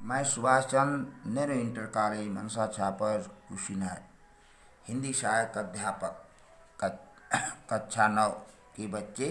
मैं Subhash Chandra Nehru inter college मनसा छापर कुशीनगर हिंदी सहायक अध्यापक कक्षा 9 के बच्चे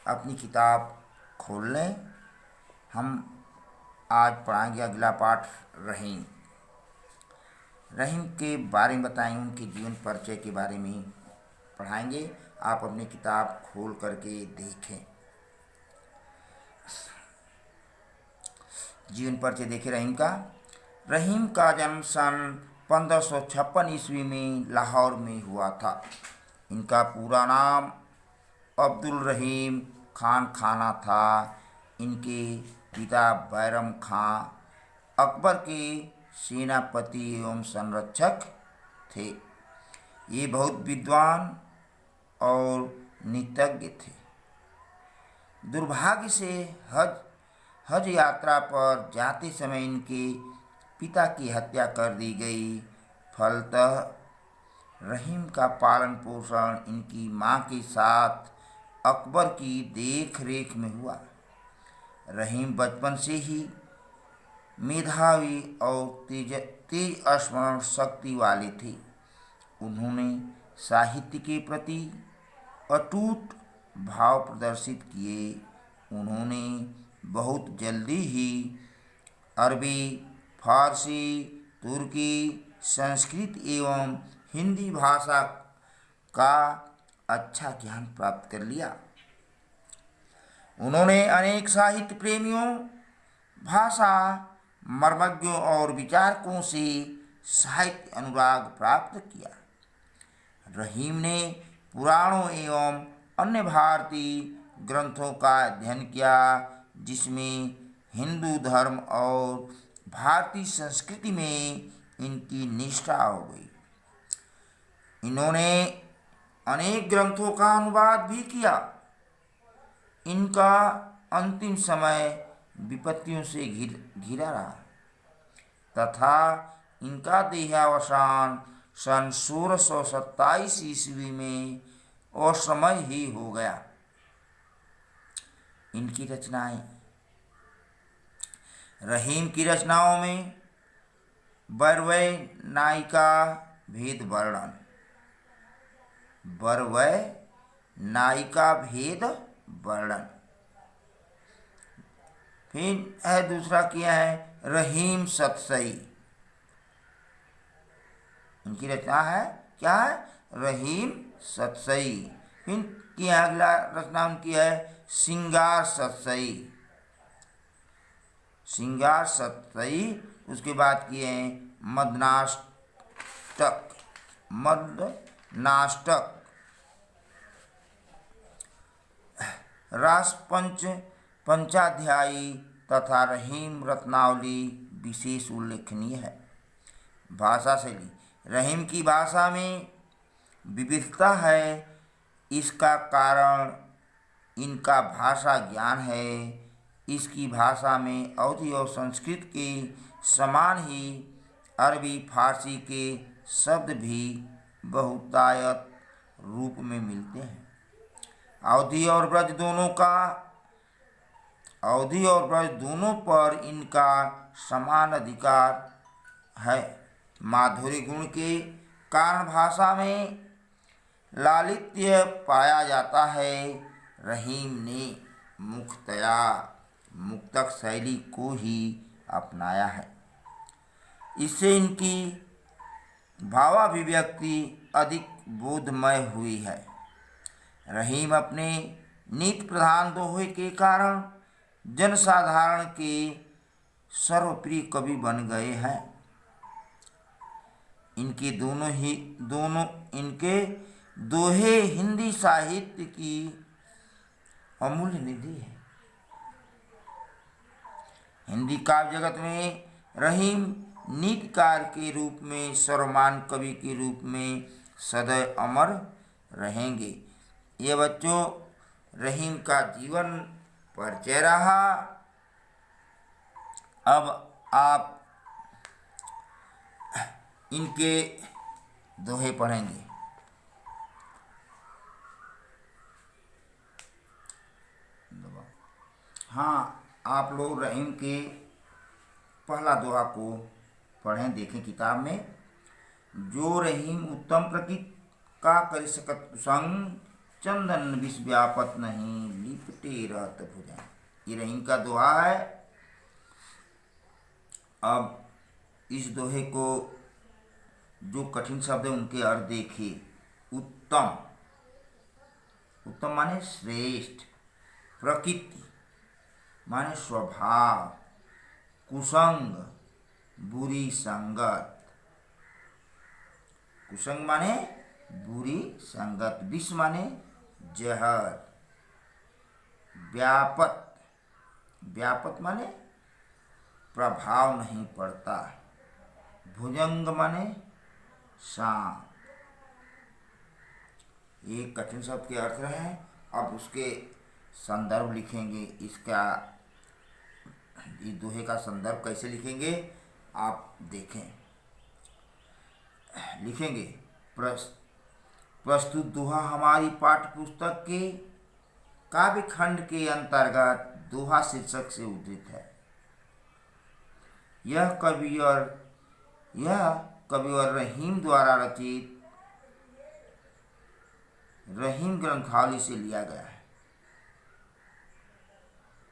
अपनी किताब खोल लें। हम आज पढ़ाएंगे अगला पाठ रहीम। रहीम के बारे में बताएंगे, उनके जीवन परिचय के बारे में पढ़ाएंगे। आप अपनी किताब खोल करके देखें। जीवन परिचय देखें रहीम का। रहीम का जन्म सन 1556 ईस्वी में लाहौर में हुआ था। इनका पूरा नाम अब्दुल रहीम खान खाना था। इनके पिता बैरम खां अकबर के सेनापति एवं संरक्षक थे। ये बहुत विद्वान और नीतिज्ञ थे। दुर्भाग्य से हज यात्रा पर जाते समय इनके पिता की हत्या कर दी गई। फलतः रहीम का पालन पोषण इनकी मां के साथ अकबर की देख रेख में हुआ। रहीम बचपन से ही मेधावी और तेज स्मरण शक्ति वाले थे। उन्होंने साहित्य के प्रति अटूट भाव प्रदर्शित किए। उन्होंने बहुत जल्दी ही अरबी, फारसी, तुर्की, संस्कृत एवं हिंदी भाषा का अच्छा ज्ञान प्राप्त कर लिया। उन्होंने अनेक साहित्य प्रेमियों, भाषा मर्मज्ञों और विचारकों से साहित्य अनुराग प्राप्त किया। रहीम ने पुराणों एवं अन्य भारतीय ग्रंथों का अध्ययन किया, जिसमें हिंदू धर्म और भारतीय संस्कृति में इनकी निष्ठा हो गई। इन्होंने अनेक ग्रंथों का अनुवाद भी किया। इनका अंतिम समय विपत्तियों से घिरा रहा तथा इनका देहावसान सन 1627 ईस्वी में असमय ही हो गया। इनकी रचनाएं। रहीम की रचनाओं में बरवै नायिका भेद वर्णन, बरवै नायिका भेद वर्णन। फिर है दूसरा किया है रहीम सतसई। इनकी रचना है क्या है? रहीम सतसई। फिर किया अगला रचना उनकी है सिंगार सतसई, सिंगार सतसई। उसके बाद किए हैं मदनाष्टक, मदनाष्टक, रासपंच, पंचाध्यायी तथा रहीम रत्नावली विशेष उल्लेखनीय है। भाषा शैली। रहीम की भाषा में विविधता है। इसका कारण इनका भाषा ज्ञान है। इसकी भाषा में अवधी और संस्कृत के समान ही अरबी फारसी के शब्द भी बहुतायत रूप में मिलते हैं। अवधी और ब्रज दोनों पर इनका समान अधिकार है। माधुर्य गुण के कारण भाषा में लालित्य पाया जाता है। रहीम ने मुख्यतया मुक्तक शैली को ही अपनाया है। इससे इनकी भावाभिव्यक्ति अधिक बोधमय हुई है। रहीम अपने नीति प्रधान दोहे के कारण जनसाधारण के सर्वप्रिय कवि बन गए हैं। इनके दोहे हिंदी साहित्य की अमूल्य निधि है। हिंदी काव्य जगत में रहीम नीतिकार के रूप में, सर्वमान कवि के रूप में सदैव अमर रहेंगे। ये बच्चों रहीम का जीवन परिचय रहा। अब आप इनके दोहे पढ़ेंगे। हाँ, आप लोग रहीम के पहला दोहा को पढ़ें, देखें किताब में। जो रहीम उत्तम प्रकृति का कर सकत कुसंग, चंदन विष व्यापत नहीं लिपटे रहत भुजंग। ये रहीम का दोहा है। अब इस दोहे को जो कठिन शब्द है उनके अर्थ देखिए। उत्तम, उत्तम माने श्रेष्ठ, प्रकृति माने स्वभाव, कुसंग बुरी संगत, कुसंग माने बुरी संगत, विष माने जहर, व्यापत, व्यापत माने प्रभाव नहीं पड़ता, भुजंग माने सांप। ये कठिन शब्द के अर्थ रहे। अब उसके संदर्भ लिखेंगे। इसका, इस दोहे का संदर्भ कैसे लिखेंगे आप देखें। लिखेंगे, प्रस्तुत दोहा हमारी पाठ्य पुस्तक के काव्य खंड के अंतर्गत दोहा शीर्षक से उद्धृत है। यह कवि और रहीम द्वारा रचित रहीम ग्रंथावली से लिया गया है।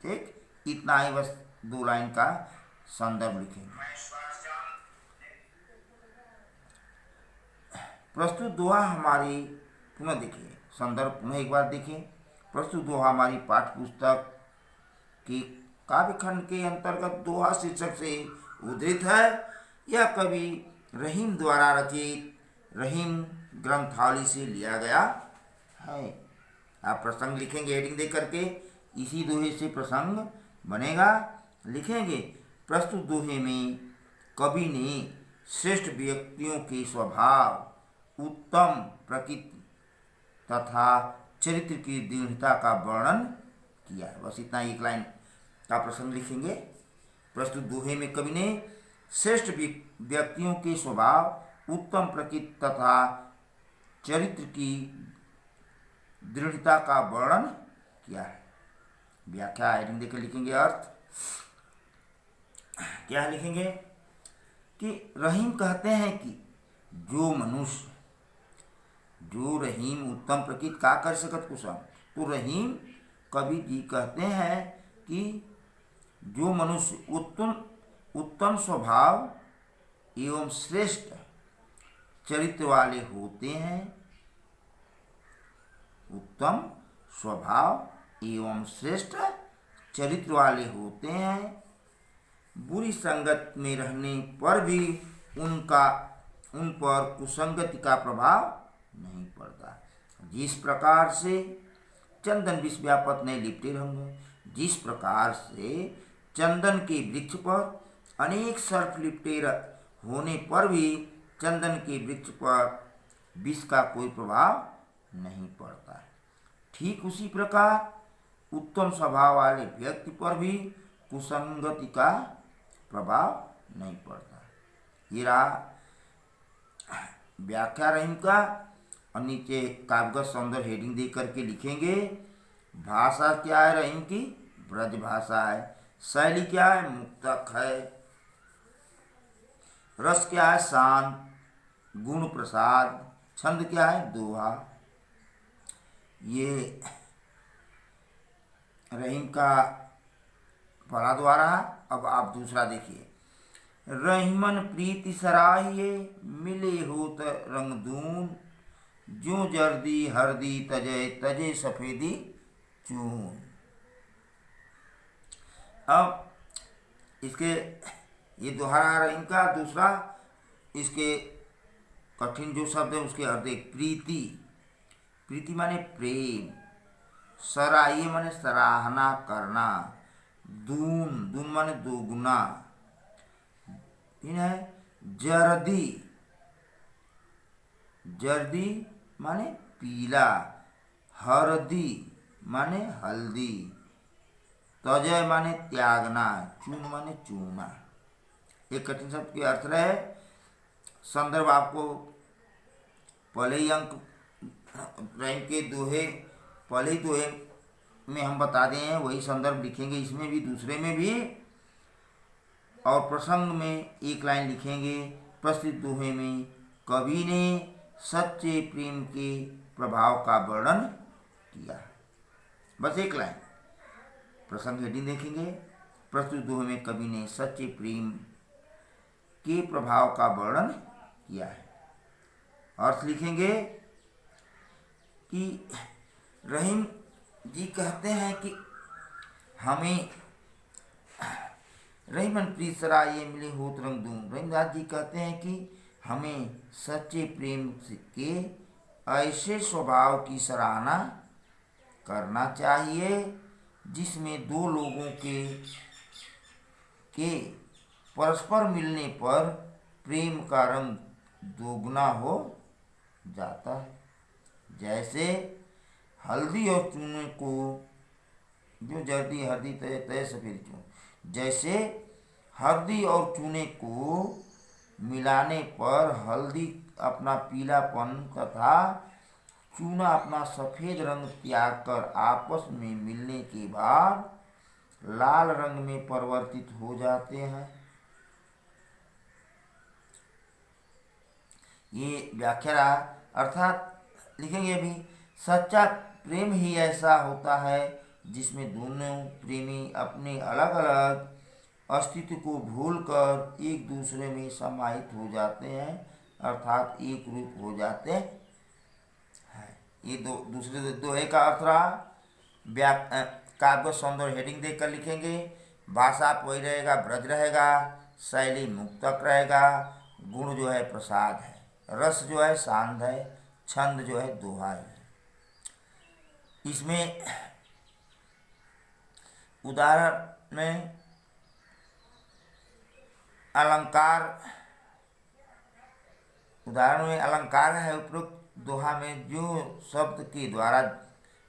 ठीक, इतना ही, बस 2 लाइन का संदर्भ लिखेंगे। प्रस्तुत दोहा हमारी, पुनः देखिए संदर्भ, पुनः एक बार देखिए। प्रस्तुत दोहा हमारी पाठ्य पुस्तक की काव्य खंड के अंतर्गत दोहा शीर्षक से उद्धृत है। यह कवि रहीम द्वारा रचित रहीम ग्रंथावली से लिया गया है। आप प्रसंग लिखेंगे हेडिंग दे करके, इसी दोहे से प्रसंग बनेगा। लिखेंगे, प्रस्तुत दोहे में कवि ने श्रेष्ठ व्यक्तियों के स्वभाव, उत्तम प्रकृति तथा चरित्र की दृढ़ता का वर्णन किया है। बस इतना, 1 लाइन का प्रसंग लिखेंगे। प्रस्तुत दोहे में कवि ने श्रेष्ठ व्यक्तियों के स्वभाव, उत्तम प्रकृति तथा चरित्र की दृढ़ता का वर्णन किया है। व्याख्या हेडिंग देकर लिखेंगे। अर्थ क्या लिखेंगे कि रहीम कहते हैं कि जो मनुष्य, जो रहीम उत्तम प्रकृति का कर सकत कुसंग। तो रहीम कवि जी कहते हैं कि जो मनुष्य उत्तम स्वभाव एवं श्रेष्ठ चरित्र वाले होते हैं, उत्तम स्वभाव एवं श्रेष्ठ चरित्र वाले होते हैं, बुरी संगत में रहने पर भी उन पर कुसंगति का प्रभाव नहीं पड़ता। जिस प्रकार से चंदन विष व्यापत नहीं लिपटे रहेंगे, जिस प्रकार से चंदन के वृक्ष पर अनेक सर्प लिपटे होने पर भी चंदन के वृक्ष पर विष का कोई प्रभाव नहीं पड़ता, ठीक उसी प्रकार उत्तम स्वभाव वाले व्यक्ति पर भी कुसंगति का प्रभाव नहीं पड़ता। ये रहा व्याख्या रहीम का। और नीचे काव्यगत सौंदर्य हेडिंग दे करके लिखेंगे। भाषा क्या है रहीम की? ब्रज भाषा है। शैली क्या है? मुक्तक है। रस क्या है? शांत। गुण प्रसाद। छंद क्या है? दोहा। ये रहीम का पहला दोहा रहा। अब आप दूसरा देखिए। रहीमन प्रीति सराहिए, मिले होत रंगदून, जो जर्दी हरदी तजे तजे सफेदी चून। अब इसके ये दोहरा रहीम का दूसरा, इसके कठिन जो शब्द है उसके अर्थ एक। प्रीति, प्रीति माने प्रेम। सराहिए माने सराहना करना। दून, दून माने दोगुना। है जर्दी, जर्दी माने पीला। हरदी माने हल्दी। तजय माने त्यागना। चून माने चूना। एक कठिन शब्द के अर्थ रहे। संदर्भ आपको पहले ही अंक रहीम के दोहे, पहले ही दोहे में हम बता दें हैं, वही संदर्भ लिखेंगे इसमें भी, दूसरे में भी। और प्रसंग में एक लाइन लिखेंगे। प्रस्तुत दोहे में कवि ने सच्चे प्रेम के प्रभाव का वर्णन किया। बस एक लाइन, प्रसंग हेडिंग देखेंगे। प्रस्तुत दोहे में कवि ने सच्चे प्रेम के प्रभाव का वर्णन किया है। अर्थ लिखेंगे कि रहीम जी कहते हैं कि हमें रहीमन प्रीत सराय मिले होत रंग दूं। रहीमदास जी कहते हैं कि हमें सच्चे प्रेम के ऐसे स्वभाव की सराहना करना चाहिए जिसमें दो लोगों के परस्पर मिलने पर प्रेम का रंग दोगुना हो जाता है। जैसे हल्दी और चूने को जो जर्दी हल्दी तय तय सफेद चून, जैसे हल्दी और चूने को मिलाने पर हल्दी अपना पीलापन तथा चूना अपना सफ़ेद रंग त्याग कर आपस में मिलने के बाद लाल रंग में परिवर्तित हो जाते हैं। ये व्याख्या अर्थात लिखेंगे अभी, सच्चा प्रेम ही ऐसा होता है जिसमें दोनों प्रेमी अपने अलग अलग अस्तित्व को भूलकर एक दूसरे में समाहित हो जाते हैं, अर्थात एक रूप हो जाते हैं। ये दूसरे दोहे का अर्थ रहा। काव्य सौंदर्य हेडिंग देकर लिखेंगे। भाषा वही रहेगा, ब्रज रहेगा, शैली मुक्तक रहेगा, गुण जो है प्रसाद है, रस जो है शांत है, छंद जो है दोहा है। इसमें उदाहरण में अलंकार है। उपरोक्त दोहा में जो शब्द के द्वारा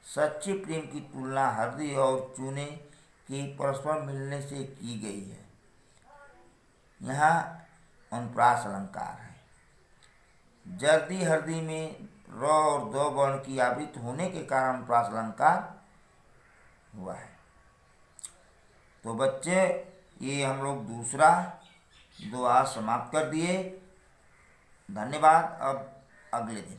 सच्चे प्रेम की तुलना हल्दी और चूने के परस्पर मिलने से की गई है, यहाँ अनुप्रास अलंकार है। जर्दी हल्दी में र और द वर्ण की आवृत्ति होने के कारण अनुप्रास अलंकार हुआ है। तो बच्चे, ये हम लोग दूसरा दोहा समाप्त कर दिए। धन्यवाद। अब अगले दिन